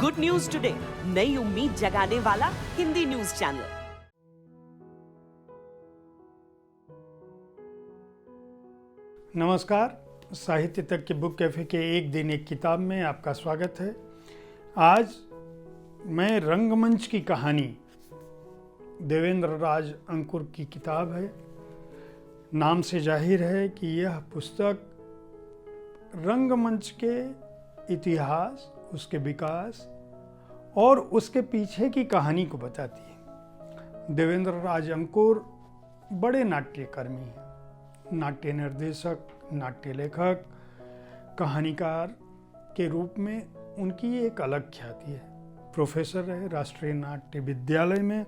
Good news today, नई उम्मीद जगाने वाला हिंदी न्यूज चैनल। नमस्कार, साहित्य तक की बुक कैफे के एक दिन एक किताब में आपका स्वागत है। आज मैं रंगमंच की कहानी, देवेंद्र राज अंकुर की किताब है। नाम से जाहिर है कि यह पुस्तक रंगमंच के इतिहास, उसके विकास और उसके पीछे की कहानी को बताती है। देवेंद्र राज अंकुर बड़े नाट्यकर्मी हैं, नाट्य निर्देशक, नाट्य लेखक, कहानीकार के रूप में उनकी एक अलग ख्याति है। प्रोफेसर रहे राष्ट्रीय नाट्य विद्यालय में,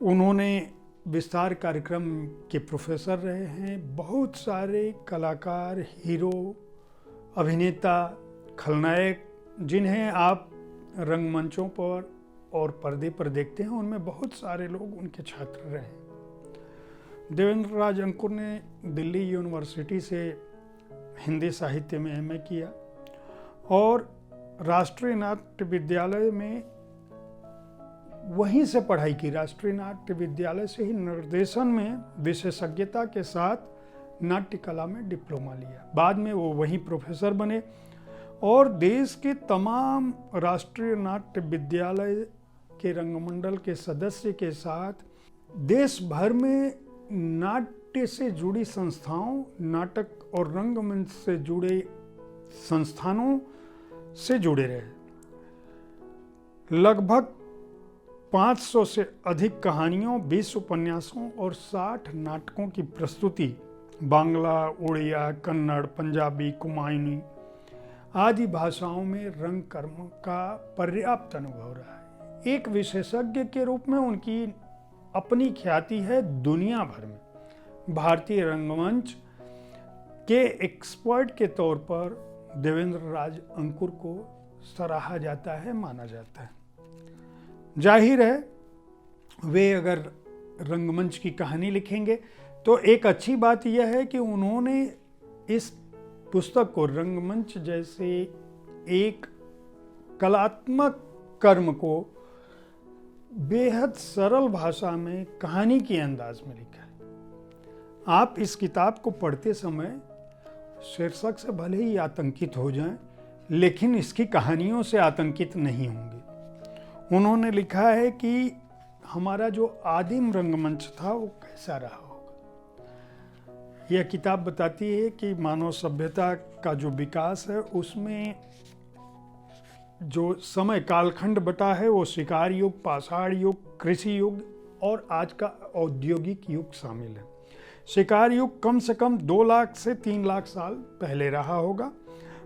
उन्होंने विस्तार कार्यक्रम के प्रोफेसर रहे हैं। बहुत सारे कलाकार, हीरो, अभिनेता, खलनायक जिन्हें आप रंगमंचों पर और पर्दे पर देखते हैं, उनमें बहुत सारे लोग उनके छात्र रहे। देवेंद्र राज अंकुर ने दिल्ली यूनिवर्सिटी से हिंदी साहित्य में एमए किया और राष्ट्रीय नाट्य विद्यालय में वहीं से पढ़ाई की। राष्ट्रीय नाट्य विद्यालय से ही निर्देशन में विशेषज्ञता के साथ नाट्य कला में डिप्लोमा लिया। बाद में वो वहीं प्रोफेसर बने और देश के तमाम राष्ट्रीय नाट्य विद्यालय के रंगमंडल के सदस्य के साथ देश भर में नाट्य से जुड़ी संस्थाओं, नाटक और रंगमंच से जुड़े संस्थानों से जुड़े रहे। लगभग 500 से अधिक कहानियों, 20 उपन्यासों और 60 नाटकों की प्रस्तुति बांग्ला, उड़िया, कन्नड़, पंजाबी, कुमायूनी आदि भाषाओं में रंग कर्म का पर्याप्त अनुभव रहा है। एक विशेषज्ञ के रूप में उनकी अपनी ख्याति है दुनिया भर में। भारतीय रंगमंच के एक्सपर्ट के तौर पर देवेंद्र राज अंकुर को सराहा जाता है, माना जाता है। जाहिर है वे अगर रंगमंच की कहानी लिखेंगे तो एक अच्छी बात यह है कि उन्होंने इस पुस्तक को रंगमंच जैसे एक कलात्मक कर्म को बेहद सरल भाषा में कहानी के अंदाज में लिखा है। आप इस किताब को पढ़ते समय शीर्षक से भले ही आतंकित हो जाएं, लेकिन इसकी कहानियों से आतंकित नहीं होंगे। उन्होंने लिखा है कि हमारा जो आदिम रंगमंच था वो कैसा रहा होगा। यह किताब बताती है कि मानव सभ्यता का जो विकास है उसमें जो समय कालखंड बटा है वो शिकार युग, पाषाण युग, कृषि युग और आज का औद्योगिक युग शामिल है। शिकार युग कम से कम 2 लाख से 3 लाख साल पहले रहा होगा।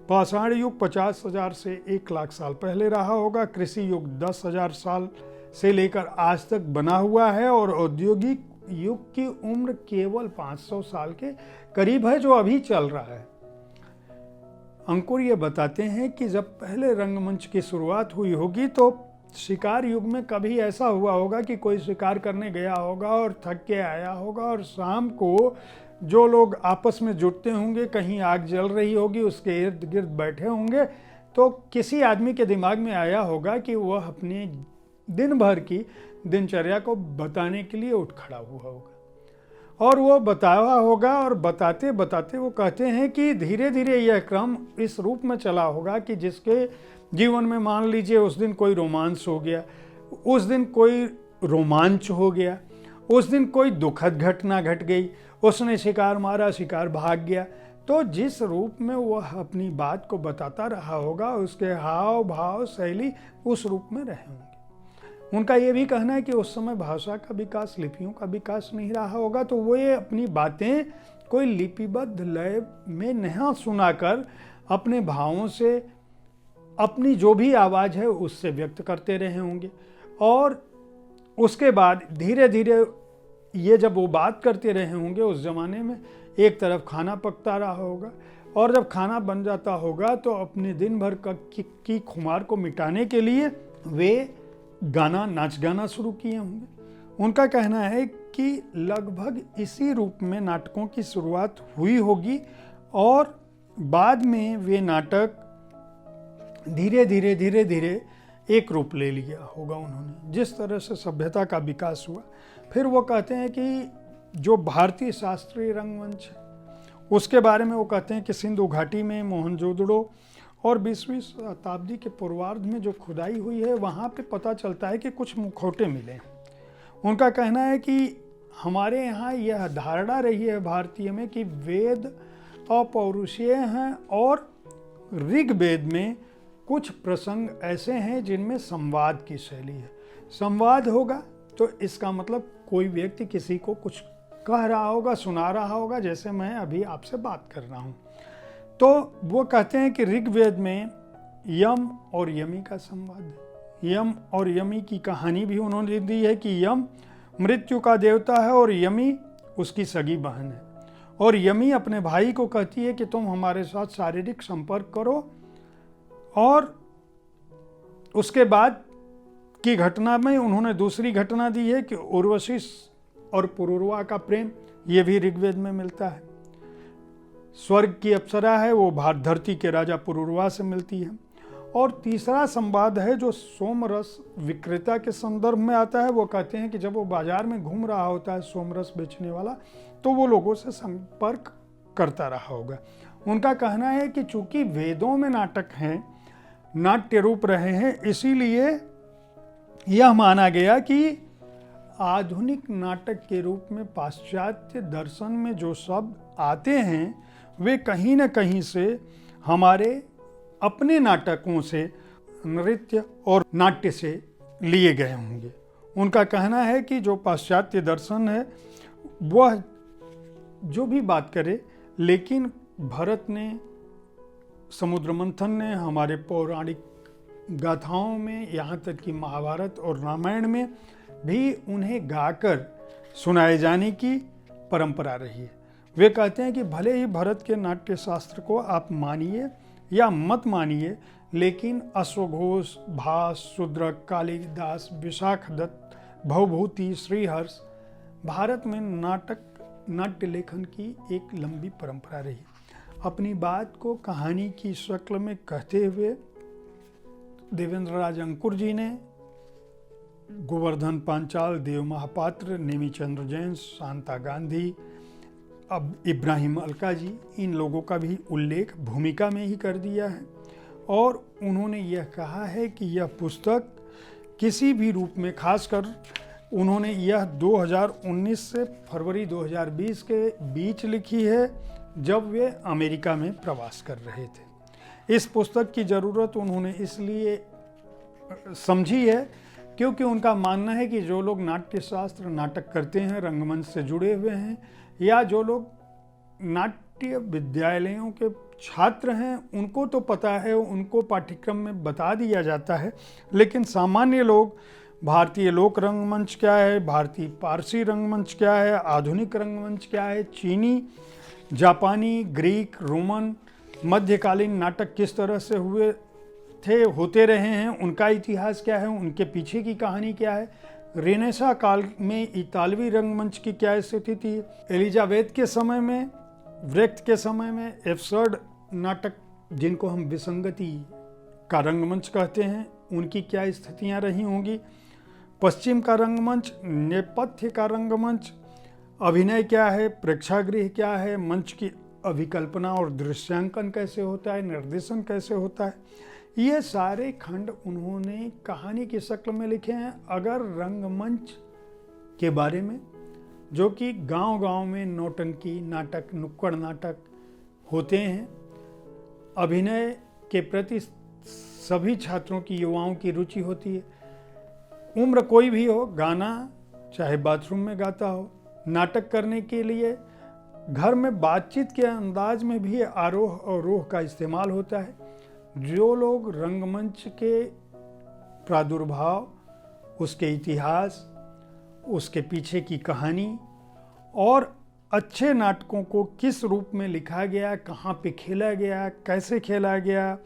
पाषाण युग 50,000 से 1 लाख साल पहले रहा होगा। कृषि युग 10,000 साल से लेकर आज तक बना हुआ है और औद्योगिक युग की उम्र केवल 500 साल के करीब है, जो अभी चल रहा है। अंकुर ये बताते हैं कि जब पहले रंगमंच की शुरुआत हुई होगी तो शिकार युग में कभी ऐसा हुआ होगा कि कोई शिकार करने गया होगा और थक के आया होगा और शाम को जो लोग आपस में जुटते होंगे, कहीं आग जल रही होगी, उसके इर्द गिर्द बैठे होंगे, तो किसी आदमी के दिमाग में आया होगा कि वह अपने दिन भर की दिनचर्या को बताने के लिए उठ खड़ा हुआ होगा और वो बताया होगा। और बताते बताते वो कहते हैं कि धीरे धीरे यह क्रम इस रूप में चला होगा कि जिसके जीवन में मान लीजिए उस दिन कोई रोमांस हो गया, उस दिन कोई रोमांच हो गया, उस दिन कोई दुखद घटना घट गई, उसने शिकार मारा, शिकार भाग गया, तो जिस रूप में वह अपनी बात को बताता रहा होगा उसके हाव भाव शैली उस रूप में रहे होंगे। उनका ये भी कहना है कि उस समय भाषा का विकास, लिपियों का विकास नहीं रहा होगा, तो वो ये अपनी बातें कोई लिपिबद्ध लय में नहीं सुनाकर अपने भावों से अपनी जो भी आवाज़ है उससे व्यक्त करते रहे होंगे। और उसके बाद धीरे धीरे ये जब वो बात करते रहे होंगे, उस ज़माने में एक तरफ खाना पकता रहा होगा और जब खाना बन जाता होगा तो अपने दिन भर की खुमार को मिटाने के लिए वे गाना, नाच गाना शुरू किए होंगे। उनका कहना है कि लगभग इसी रूप में नाटकों की शुरुआत हुई होगी और बाद में वे नाटक धीरे धीरे एक रूप ले लिया होगा उन्होंने, जिस तरह से सभ्यता का विकास हुआ। फिर वो कहते हैं कि जो भारतीय शास्त्रीय रंगमंच है उसके बारे में वो कहते हैं कि सिंधु घाटी में मोहनजोदड़ो और 20वीं शताब्दी के पूर्वार्ध में जो खुदाई हुई है वहाँ पे पता चलता है कि कुछ मुखौटे मिले हैं। उनका कहना है कि हमारे यहाँ यह धारणा रही है भारतीय में कि वेद अपौरुषीय हैं और ऋग्वेद में कुछ प्रसंग ऐसे हैं जिनमें संवाद की शैली है। संवाद होगा तो इसका मतलब कोई व्यक्ति किसी को कुछ कह रहा होगा, सुना रहा होगा, जैसे मैं अभी आपसे बात कर रहा हूँ। तो वो कहते हैं कि ऋग्वेद में यम और यमी का संवाद है। यम और यमी की कहानी भी उन्होंने दी है कि यम मृत्यु का देवता है और यमी उसकी सगी बहन है। और यमी अपने भाई को कहती है कि तुम हमारे साथ शारीरिक संपर्क करो, और उसके बाद की घटना में उन्होंने दूसरी घटना दी है कि उर्वशी और पुरुरवा का प्रेम, ये भी ऋग्वेद में मिलता है। स्वर्ग की अप्सरा है, वो धरती के राजा पुरुरवा से मिलती है। और तीसरा संवाद है जो सोमरस विक्रेता के संदर्भ में आता है। वो कहते हैं कि जब वो बाजार में घूम रहा होता है सोमरस बेचने वाला, तो वो लोगों से संपर्क करता रहा होगा। उनका कहना है कि चूंकि वेदों में नाटक हैं, नाट्य रूप रहे हैं, इसीलिए यह माना गया कि आधुनिक नाटक के रूप में पाश्चात्य दर्शन में जो शब्द आते हैं वे कहीं न कहीं से हमारे अपने नाटकों से, नृत्य और नाट्य से लिए गए होंगे। उनका कहना है कि जो पाश्चात्य दर्शन है वह जो भी बात करे, लेकिन भरत ने, समुद्र मंथन ने, हमारे पौराणिक गाथाओं में, यहाँ तक कि महाभारत और रामायण में भी उन्हें गाकर सुनाए जाने की परंपरा रही है। वे कहते हैं कि भले ही भरत के नाट्य शास्त्र को आप मानिए या मत मानिए, लेकिन अश्वघोष, भास, शूद्रक, कालिदास, विशाखदत्त, भवभूति, श्रीहर्ष, भारत में नाट्य लेखन की एक लंबी परंपरा रही। अपनी बात को कहानी की शक्ल में कहते हुए देवेंद्र राज अंकुर जी ने गोवर्धन पांचाल, देव महापात्र, नेमीचंद्र जैन, शांता गांधी, अब इब्राहिम अलका जी, इन लोगों का भी उल्लेख भूमिका में ही कर दिया है। और उन्होंने यह कहा है कि यह पुस्तक किसी भी रूप में, खासकर उन्होंने यह 2019 से फरवरी 2020 के बीच लिखी है, जब वे अमेरिका में प्रवास कर रहे थे। इस पुस्तक की ज़रूरत उन्होंने इसलिए समझी है क्योंकि उनका मानना है कि जो लोग नाट्य शास्त्र, नाटक करते हैं, रंगमंच से जुड़े हुए हैं, या जो लोग नाट्य विद्यालयों के छात्र हैं, उनको तो पता है, उनको पाठ्यक्रम में बता दिया जाता है, लेकिन सामान्य लोग भारतीय लोक रंगमंच क्या है, भारतीय पारसी रंगमंच क्या है, आधुनिक रंगमंच क्या है, चीनी, जापानी, ग्रीक, रोमन, मध्यकालीन नाटक किस तरह से होते रहे हैं, उनका इतिहास क्या है, उनके पीछे की कहानी क्या है, रेनेसा काल में इतालवी रंगमंच की क्या स्थिति थी, एलिजाबेथ के समय में, व्रेक्ट के समय में एब्सर्ड नाटक, जिनको हम विसंगति का रंगमंच कहते हैं, उनकी क्या स्थितियां रही होंगी, पश्चिम का रंगमंच, नेपथ्य का रंगमंच, अभिनय क्या है, प्रेक्षागृह क्या है, मंच की अभिकल्पना और दृश्यांकन कैसे होता है, निर्देशन कैसे होता है, ये सारे खंड उन्होंने कहानी की शक्ल में लिखे हैं। अगर रंगमंच के बारे में, जो कि गांव-गांव में नौटंकी नाटक, नुक्कड़ नाटक होते हैं, अभिनय के प्रति सभी छात्रों की, युवाओं की रुचि होती है, उम्र कोई भी हो, गाना चाहे बाथरूम में गाता हो, नाटक करने के लिए घर में बातचीत के अंदाज में भी आरोह और रोह का इस्तेमाल होता है। जो लोग रंगमंच के प्रादुर्भाव, उसके इतिहास, उसके पीछे की कहानी और अच्छे नाटकों को किस रूप में लिखा गया, कहाँ पे खेला गया, कैसे खेला गया,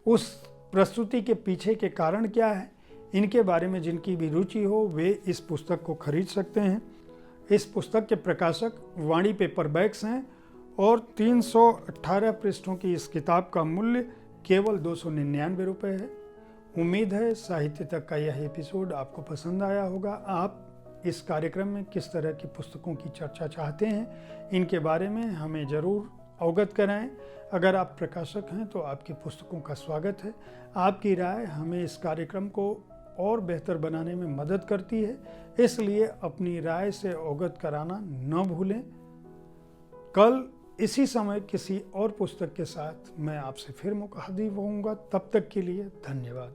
उस प्रस्तुति के पीछे के कारण क्या है, इनके बारे में जिनकी भी रुचि हो वे इस पुस्तक को खरीद सकते हैं। इस पुस्तक के प्रकाशक वाणी पेपरबैक्स हैं और 318 पृष्ठों की इस किताब का मूल्य केवल 299 रुपये है। उम्मीद है साहित्य तक का यह एपिसोड आपको पसंद आया होगा। आप इस कार्यक्रम में किस तरह की पुस्तकों की चर्चा चाहते हैं, इनके बारे में हमें ज़रूर अवगत कराएं। अगर आप प्रकाशक हैं तो आपकी पुस्तकों का स्वागत है। आपकी राय हमें इस कार्यक्रम को और बेहतर बनाने में मदद करती है, इसलिए अपनी राय से अवगत कराना न भूलें। कल इसी समय किसी और पुस्तक के साथ मैं आपसे फिर मुखातिब होऊंगा। तब तक के लिए धन्यवाद।